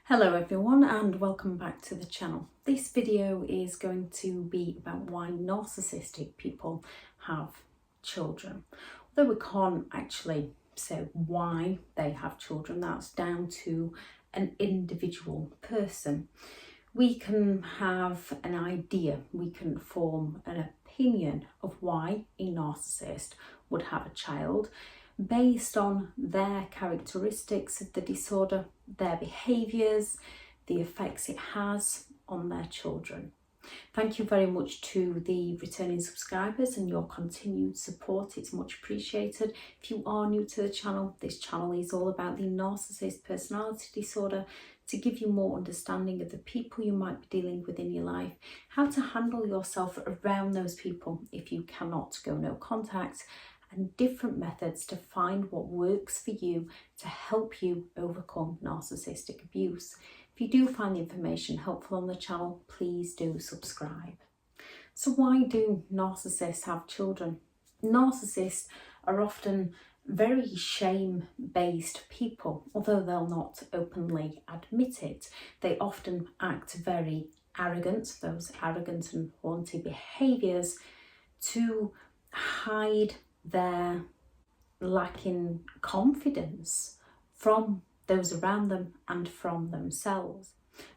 Hello everyone and welcome back to the channel. This video is going to be about why narcissistic people have children. Although we can't actually say why they have children, that's down to an individual person. We can have an idea, we can form an opinion of why a narcissist would have a child based on their characteristics of the disorder, their behaviours, the effects it has on their children. Thank you very much to the returning subscribers and your continued support. It's much appreciated. If you are new to the channel, this channel is all about the narcissist personality disorder, to give you more understanding of the people you might be dealing with in your life, how to handle yourself around those people if you cannot go no contact, and different methods to find what works for you to help you overcome narcissistic abuse. If you do find the information helpful on the channel, please do subscribe. So why do narcissists have children? Narcissists are often very shame-based people. Although they'll not openly admit it, they often act very arrogant, those arrogant and haughty behaviours, to hide their lacking confidence from those around them and from themselves.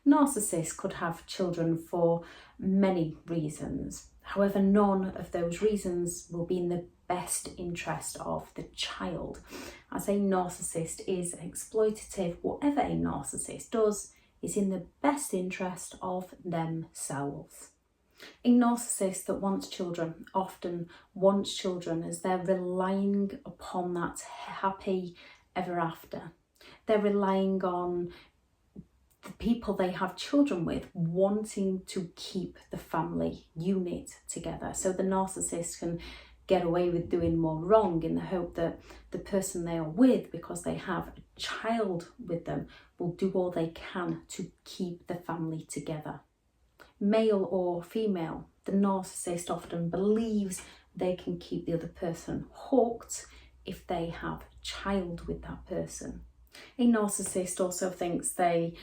Narcissists could have children for many reasons. However, none of those reasons will be in the best interest of the child. As a narcissist is exploitative, whatever a narcissist does is in the best interest of themselves. A narcissist that wants children often wants children as they're relying upon that happy ever after. They're relying on the people they have children with wanting to keep the family unit together. So the narcissist can get away with doing more wrong in the hope that the person they are with, because they have a child with them, will do all they can to keep the family together. Male or female, the narcissist often believes they can keep the other person hooked if they have a child with that person. A narcissist also thinks they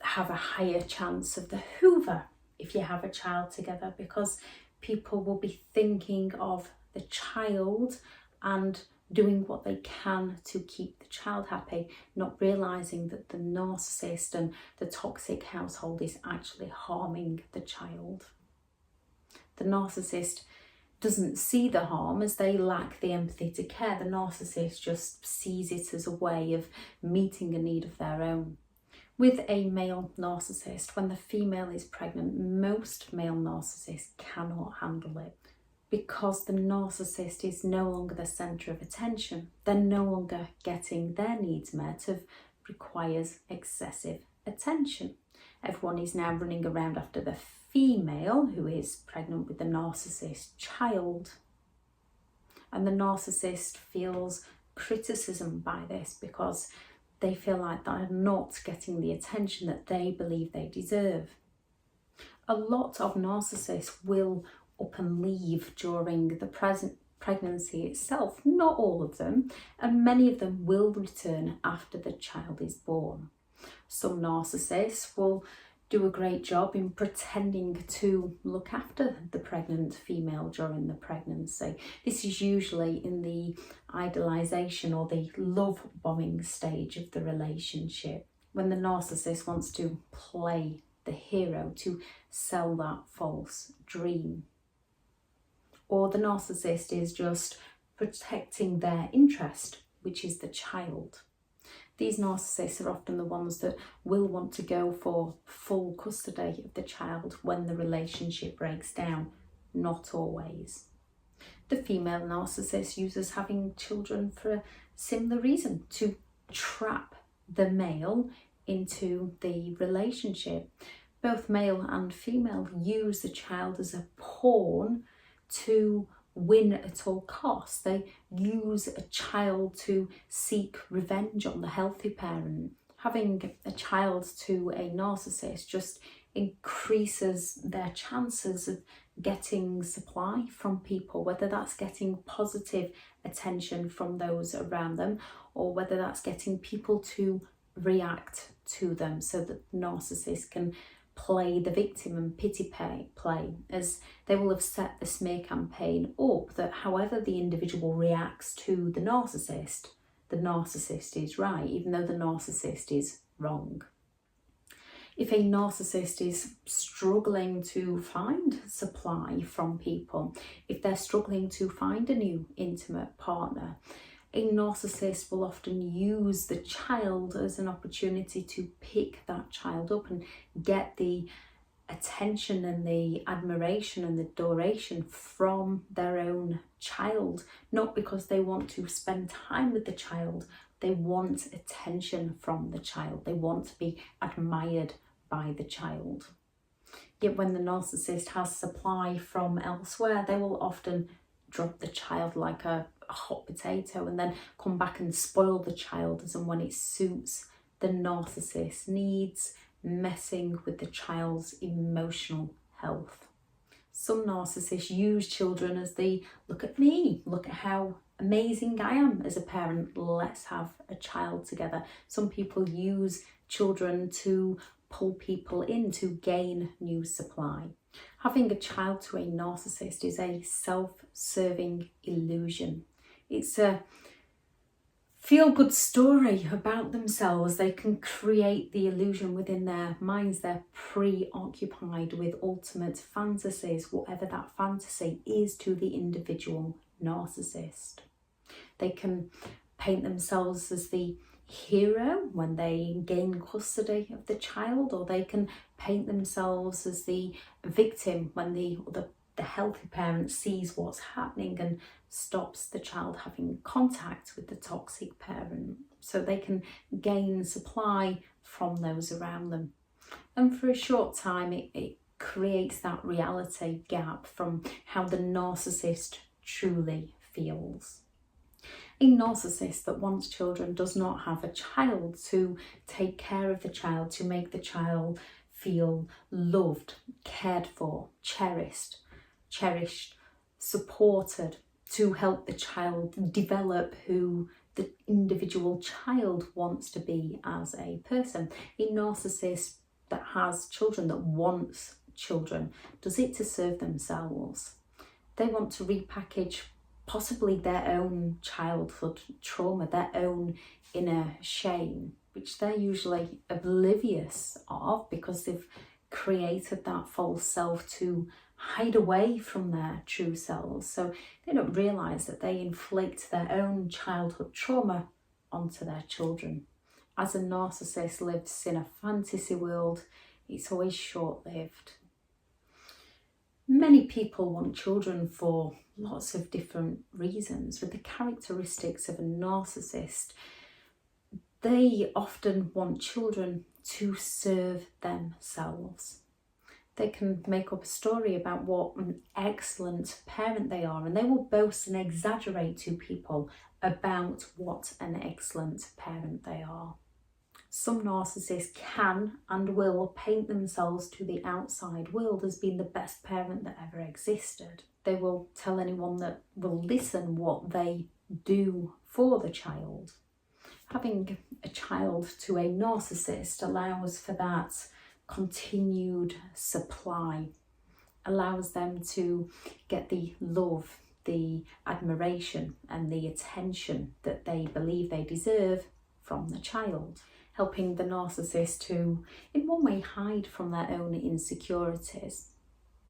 have a higher chance of the Hoover if you have a child together, because people will be thinking of the child and doing what they can to keep the child happy, not realising that the narcissist and the toxic household is actually harming the child. The narcissist doesn't see the harm as they lack the empathy to care. The narcissist just sees it as a way of meeting a need of their own. With a male narcissist, when the female is pregnant, most male narcissists cannot handle it, because the narcissist is no longer the centre of attention. They're no longer getting their needs met, of requires excessive attention. Everyone is now running around after the female who is pregnant with the narcissist child. And the narcissist feels criticism by this because they feel like they're not getting the attention that they believe they deserve. A lot of narcissists will up and leave during the pregnancy itself. Not all of them, and many of them will return after the child is born. Some narcissists will do a great job in pretending to look after the pregnant female during the pregnancy. This is usually in the idealization or the love bombing stage of the relationship, when the narcissist wants to play the hero to sell that false dream. Or the narcissist is just protecting their interest, which is the child. These narcissists are often the ones that will want to go for full custody of the child when the relationship breaks down. Not always. The female narcissist uses having children for a similar reason, to trap the male into the relationship. Both male and female use the child as a pawn to win at all costs. They use a child to seek revenge on the healthy parent. Having a child to a narcissist just increases their chances of getting supply from people, whether that's getting positive attention from those around them, or whether that's getting people to react to them, so that the narcissist can play the victim and pity play, as they will have set the smear campaign up that however the individual reacts to the narcissist is right, even though the narcissist is wrong. If a narcissist is struggling to find supply from people, if they're struggling to find a new intimate partner, a narcissist will often use the child as an opportunity to pick that child up and get the attention and the admiration and the adoration from their own child, not because they want to spend time with the child. They want attention from the child. They want to be admired by the child. Yet when the narcissist has supply from elsewhere, they will often drop the child like a hot potato and then come back and spoil the child as and when it suits the narcissist's needs, messing with the child's emotional health. Some narcissists use children as the look at me, look at how amazing I am as a parent, let's have a child together. Some people use children to pull people in to gain new supply. Having a child to a narcissist is a self-serving illusion. It's a feel-good story about themselves. They can create the illusion within their minds. They're preoccupied with ultimate fantasies, whatever that fantasy is to the individual narcissist. They can paint themselves as the hero when they gain custody of the child, or they can paint themselves as the victim when the healthy parent sees what's happening and stops the child having contact with the toxic parent, so they can gain supply from those around them. And for a short time it creates that reality gap from how the narcissist truly feels. A narcissist that wants children does not have a child to take care of the child, to make the child feel loved, cared for, cherished, supported, to help the child develop who the individual child wants to be as a person. A narcissist that has children, that wants children, does it to serve themselves. They want to repackage possibly their own childhood trauma, their own inner shame, which they're usually oblivious of because they've created that false self to hide away from their true selves. So they don't realise that they inflict their own childhood trauma onto their children. As a narcissist lives in a fantasy world, it's always short-lived. Many people want children for lots of different reasons. With the characteristics of a narcissist, they often want children to serve themselves. They can make up a story about what an excellent parent they are, and they will boast and exaggerate to people about what an excellent parent they are. Some narcissists can and will paint themselves to the outside world as being the best parent that ever existed. They will tell anyone that will listen what they do for the child. Having a child to a narcissist allows for that continued supply, allows them to get the love, the admiration and the attention that they believe they deserve from the child, helping the narcissist to in one way hide from their own insecurities,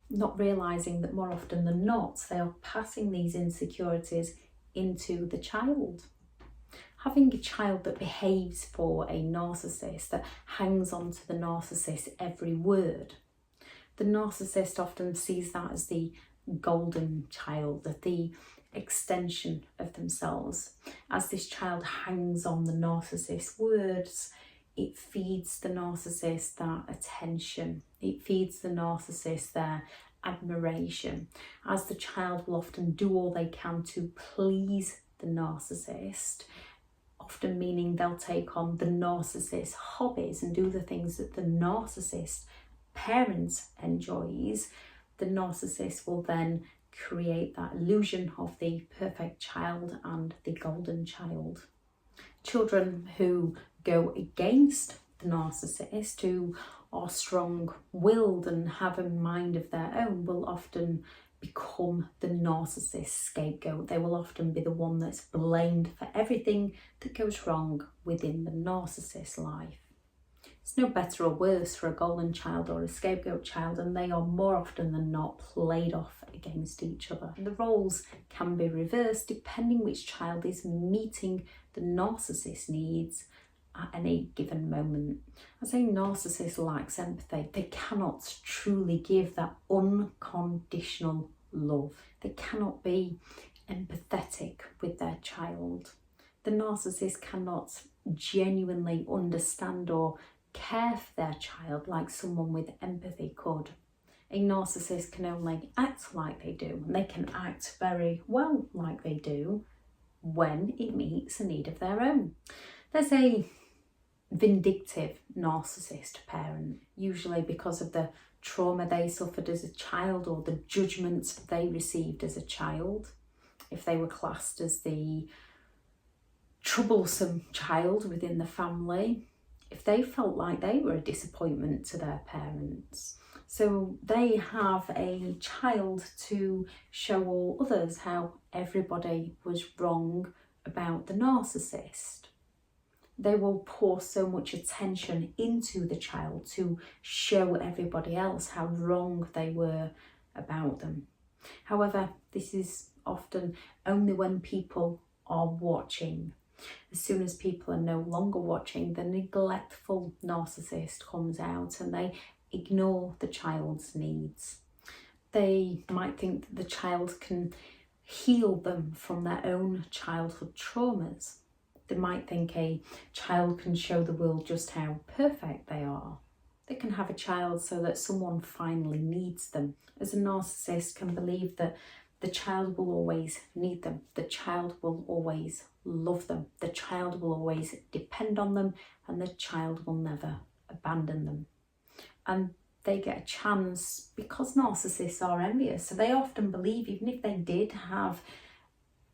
not realising that more often than not they are passing these insecurities into the child. Having a child that behaves for a narcissist, that hangs on to the narcissist's every word, the narcissist often sees that as the golden child, the extension of themselves. As this child hangs on the narcissist's words, it feeds the narcissist that attention, it feeds the narcissist their admiration, as the child will often do all they can to please the narcissist, often meaning they'll take on the narcissist's hobbies and do the things that the narcissist parent enjoys. The narcissist will then create that illusion of the perfect child and the golden child. Children who go against the narcissist, who are strong-willed and have a mind of their own, will often become the narcissist scapegoat. They will often be the one that's blamed for everything that goes wrong within the narcissist's life. It's no better or worse for a golden child or a scapegoat child, and they are more often than not played off against each other. And the roles can be reversed depending which child is meeting the narcissist's needs at any given moment. As a narcissist lacks empathy, they cannot truly give that unconditional love. They cannot be empathetic with their child. The narcissist cannot genuinely understand or care for their child like someone with empathy could. A narcissist can only act like they do, and they can act very well like they do when it meets a need of their own. There's a vindictive narcissist parent, usually because of the trauma they suffered as a child or the judgments they received as a child. If they were classed as the troublesome child within the family, if they felt like they were a disappointment to their parents. So they have a child to show all others how everybody was wrong about the narcissist. They will pour so much attention into the child to show everybody else how wrong they were about them. However, this is often only when people are watching. As soon as people are no longer watching, the neglectful narcissist comes out and they ignore the child's needs. They might think that the child can heal them from their own childhood traumas. They might think a child can show the world just how perfect they are. They can have a child so that someone finally needs them. As a narcissist can believe that the child will always need them. The child will always love them. The child will always depend on them, and the child will never abandon them. And they get a chance because narcissists are envious. So they often believe, even if they did have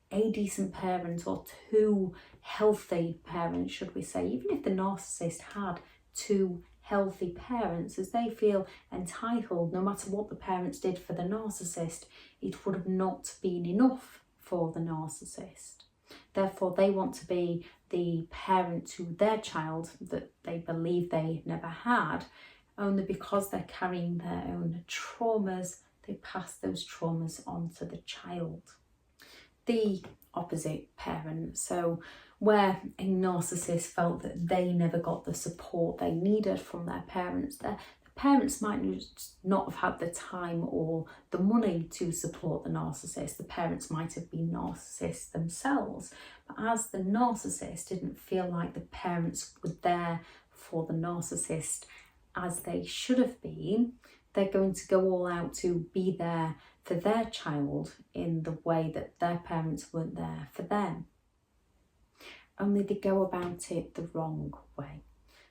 a decent parent or two healthy parents, should we say, even if the narcissist had two healthy parents, as they feel entitled, no matter what the parents did for the narcissist, it would have not been enough for the narcissist. Therefore, they want to be the parent to their child that they believe they never had, only because they're carrying their own traumas, they pass those traumas on to the child. The opposite parent, so where a narcissist felt that they never got the support they needed from their parents, the parents might not have had the time or the money to support the narcissist. The parents might have been narcissists themselves, but as the narcissist didn't feel like the parents were there for the narcissist as they should have been, they're going to go all out to be there for their child in the way that their parents weren't there for them. Only they go about it the wrong way.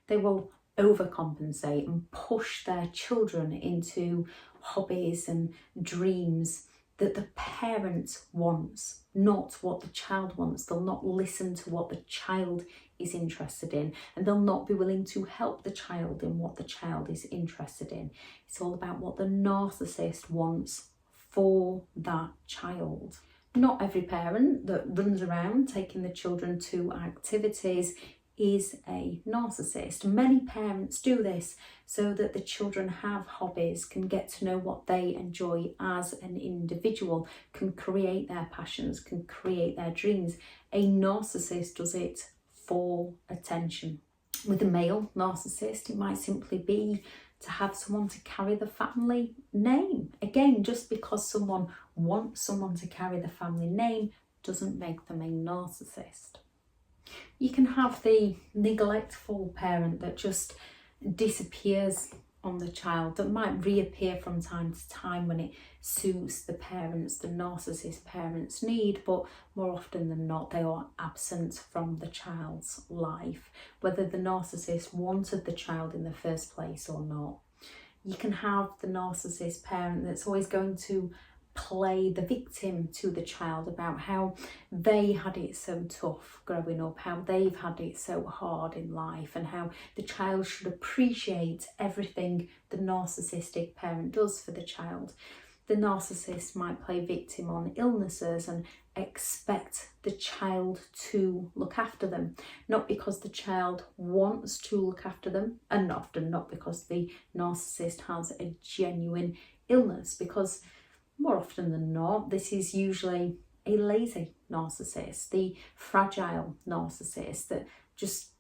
They will overcompensate and push their children into hobbies and dreams that the parent wants, not what the child wants. They'll not listen to what the child is interested in, and they'll not be willing to help the child in what the child is interested in. It's all about what the narcissist wants for that child. Not every parent that runs around taking the children to activities is a narcissist. Many parents do this so that the children have hobbies, can get to know what they enjoy as an individual, can create their passions, can create their dreams. A narcissist does it for attention. With a male narcissist, it might simply be to have someone to carry the family name. Again, just because someone wants someone to carry the family name doesn't make them a narcissist. You can have the neglectful parent that just disappears on the child, that might reappear from time to time when it suits the parents, the narcissist parents' need, but more often than not they are absent from the child's life, whether the narcissist wanted the child in the first place or not. You can have the narcissist parent that's always going to play the victim to the child about how they had it so tough growing up, how they've had it so hard in life, and how the child should appreciate everything the narcissistic parent does for the child. The narcissist might play victim on illnesses and expect the child to look after them, not because the child wants to look after them, and often not because the narcissist has a genuine illness, because more often than not, this is usually a lazy narcissist, the fragile narcissist that just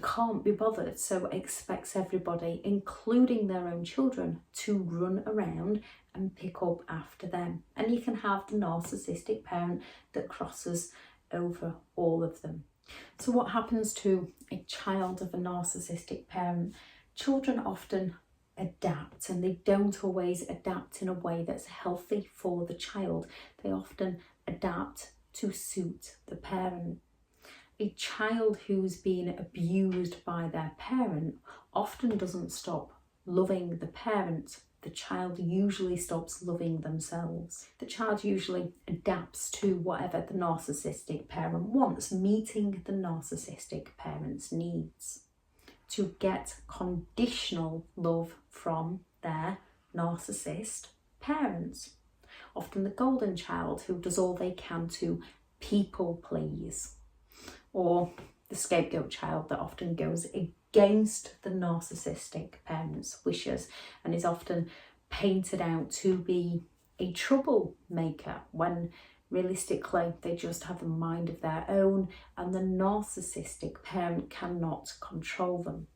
can't be bothered, so expects everybody, including their own children, to run around and pick up after them. And you can have the narcissistic parent that crosses over all of them. So what happens to a child of a narcissistic parent? Children often adapt, and they don't always adapt in a way that's healthy for the child. They often adapt to suit the parent. A child who's been abused by their parent often doesn't stop loving the parent. The child usually stops loving themselves. The child usually adapts to whatever the narcissistic parent wants, meeting the narcissistic parent's needs, to get conditional love from their narcissist parents. Often the golden child who does all they can to people please, or the scapegoat child that often goes against the narcissistic parents' wishes and is often painted out to be a troublemaker when realistically they just have a mind of their own and the narcissistic parent cannot control them.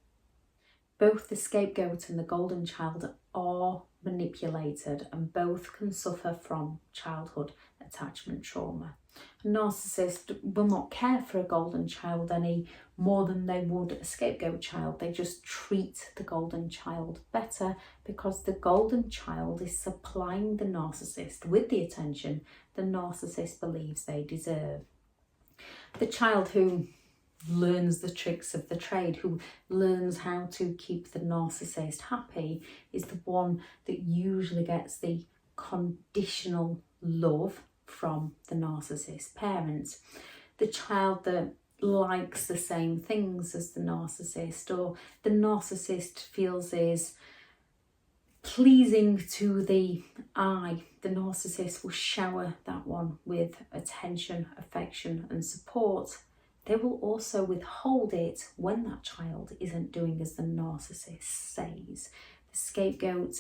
Both the scapegoat and the golden child are manipulated, and both can suffer from childhood attachment trauma. A narcissist will not care for a golden child any more than they would a scapegoat child. They just treat the golden child better because the golden child is supplying the narcissist with the attention the narcissist believes they deserve. The child who learns the tricks of the trade, who learns how to keep the narcissist happy, is the one that usually gets the conditional love from the narcissist parents. The child that likes the same things as the narcissist, or the narcissist feels is pleasing to the eye, the narcissist will shower that one with attention, affection and support. They will also withhold it when that child isn't doing as the narcissist says. The scapegoat,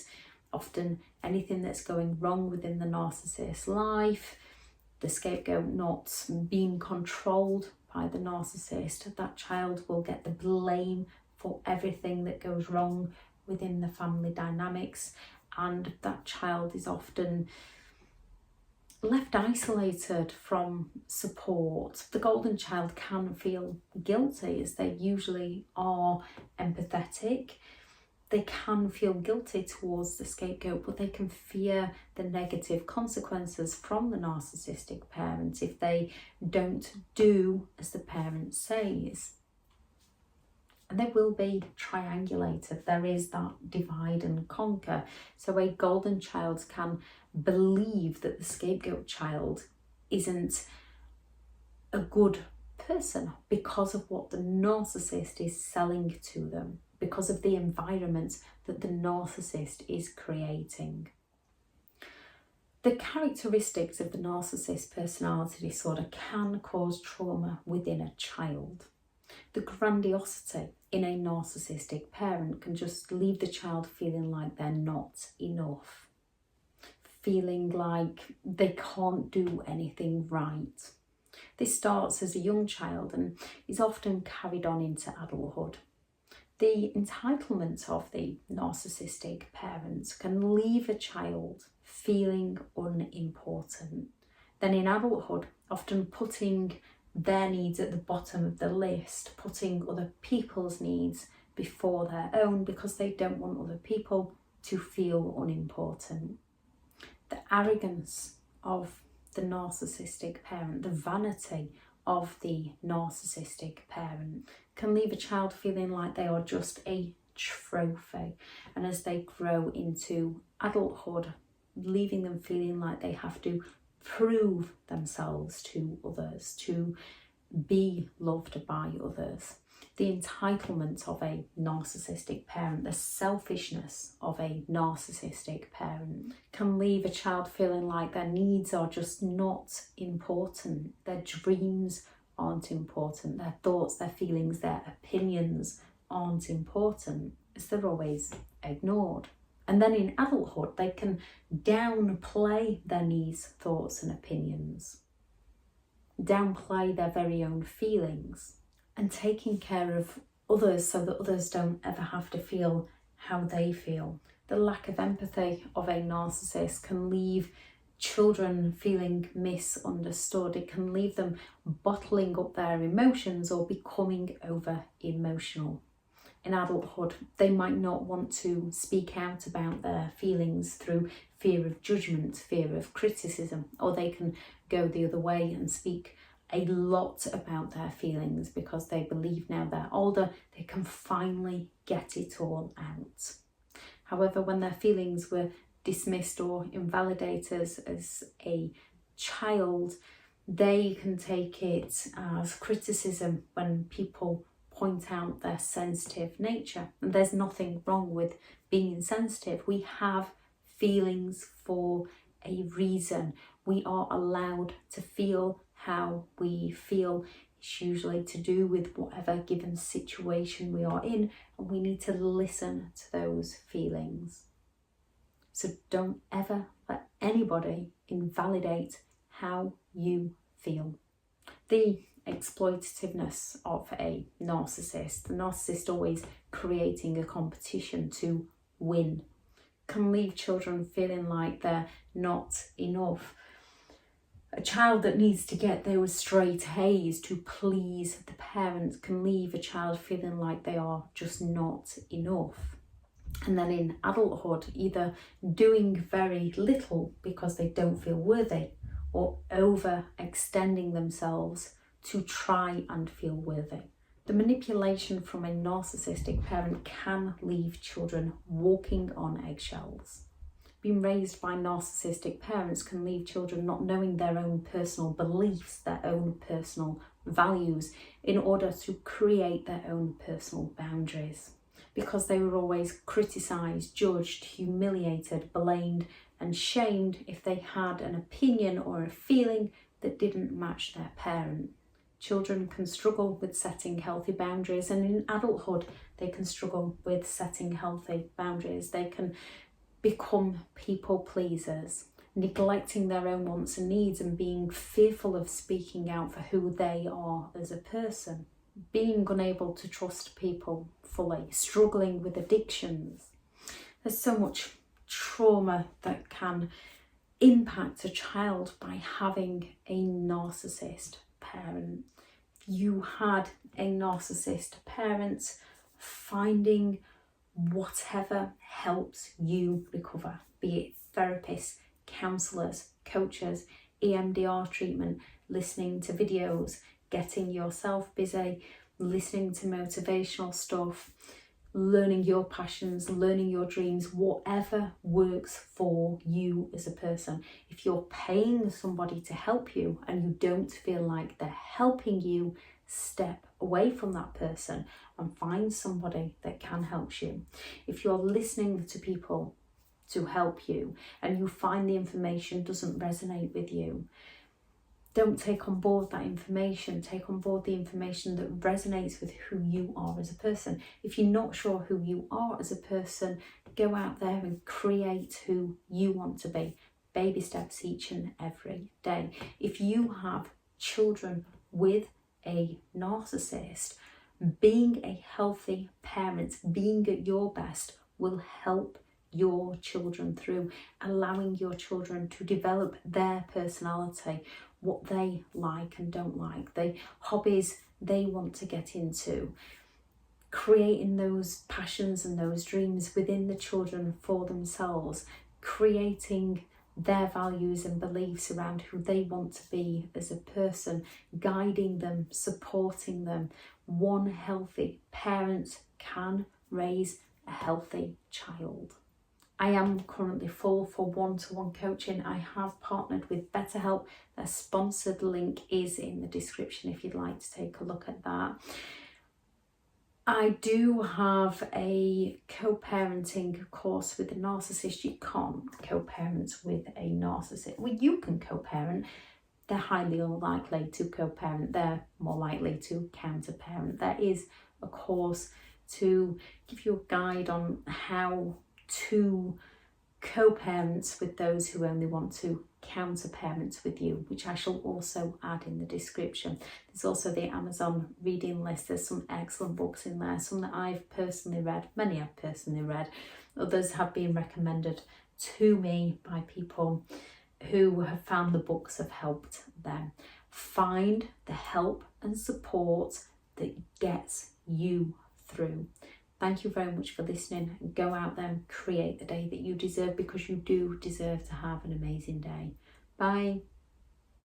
often anything that's going wrong within the narcissist's life, the scapegoat not being controlled by the narcissist, that child will get the blame for everything that goes wrong within the family dynamics, and that child is often left isolated from support. The golden child can feel guilty, as they usually are empathetic. They can feel guilty towards the scapegoat, but they can fear the negative consequences from the narcissistic parent if they don't do as the parent says. And they will be triangulated. There is that divide and conquer. So a golden child can believe that the scapegoat child isn't a good person because of what the narcissist is selling to them, because of the environment that the narcissist is creating. The characteristics of the narcissist personality disorder can cause trauma within a child. The grandiosity in a narcissistic parent can just leave the child feeling like they're not enough, feeling like they can't do anything right. This starts as a young child and is often carried on into adulthood. The entitlement of the narcissistic parents can leave a child feeling unimportant. Then in adulthood, often putting their needs at the bottom of the list, putting other people's needs before their own because they don't want other people to feel unimportant. The arrogance of the narcissistic parent, the vanity of the narcissistic parent can leave a child feeling like they are just a trophy. And as they grow into adulthood, leaving them feeling like they have to prove themselves to others, to be loved by others. The entitlement of a narcissistic parent, the selfishness of a narcissistic parent can leave a child feeling like their needs are just not important. Their dreams aren't important. Their thoughts, their feelings, their opinions aren't important, as they're always ignored. And then in adulthood, they can downplay their needs, thoughts and opinions, downplay their very own feelings, and taking care of others so that others don't ever have to feel how they feel. The lack of empathy of a narcissist can leave children feeling misunderstood. It can leave them bottling up their emotions or becoming over emotional. In adulthood, they might not want to speak out about their feelings through fear of judgment, fear of criticism, or they can go the other way and speak a lot about their feelings because they believe now they're older, they can finally get it all out. However, when their feelings were dismissed or invalidated as a child, they can take it as criticism when people point out their sensitive nature. And there's nothing wrong with being sensitive. We have feelings for a reason. We are allowed to feel how we feel. It's usually to do with whatever given situation we are in, and we need to listen to those feelings. So don't ever let anybody invalidate how you feel. The exploitativeness of a narcissist, the narcissist always creating a competition to win, can leave children feeling like they're not enough. A child that needs to get those straight A's to please the parents can leave a child feeling like they are just not enough. And then in adulthood, either doing very little because they don't feel worthy, or overextending themselves to try and feel worthy. The manipulation from a narcissistic parent can leave children walking on eggshells. Being raised by narcissistic parents can leave children not knowing their own personal beliefs, their own personal values, in order to create their own personal boundaries. Because they were always criticised, judged, humiliated, blamed and shamed if they had an opinion or a feeling that didn't match their parent. Children can struggle with setting healthy boundaries, and in adulthood they can struggle with setting healthy boundaries. They can become people pleasers, neglecting their own wants and needs and being fearful of speaking out for who they are as a person, being unable to trust people fully, struggling with addictions. There's so much trauma that can impact a child by having a narcissist parent. If you had a narcissist parent, finding whatever helps you recover, be it therapists, counsellors, coaches, EMDR treatment, listening to videos, getting yourself busy, listening to motivational stuff, learning your passions, learning your dreams, whatever works for you as a person. If you're paying somebody to help you and you don't feel like they're helping you, step away from that person and find somebody that can help you. If you're listening to people to help you and you find the information doesn't resonate with you, don't take on board that information. Take on board the information that resonates with who you are as a person. If you're not sure who you are as a person, go out there and create who you want to be. Baby steps each and every day. If you have children with a narcissist, being a healthy parent, being at your best will help your children through, allowing your children to develop their personality, what they like and don't like, the hobbies they want to get into, creating those passions and those dreams within the children for themselves, creating their values and beliefs around who they want to be as a person, guiding them, supporting them. One healthy parent can raise a healthy child. I am currently full for one-to-one coaching. I have partnered with BetterHelp. Their sponsored link is in the description if you'd like to take a look at that. I do have a co-parenting course with a narcissist. You can't co-parent with a narcissist. Well, you can co-parent. They're highly unlikely to co-parent. They're more likely to counter-parent. There is a course to give you a guide on how to co-parent with those who only want to counter-parent with you, which I shall also add in the description. There's also the Amazon reading list. There's some excellent books in there, some that I've personally read, many I've personally read, others have been recommended to me by people who have found the books have helped them. Find the help and support that gets you through. Thank you very much for listening. Go out there and create the day that you deserve, because you do deserve to have an amazing day. Bye.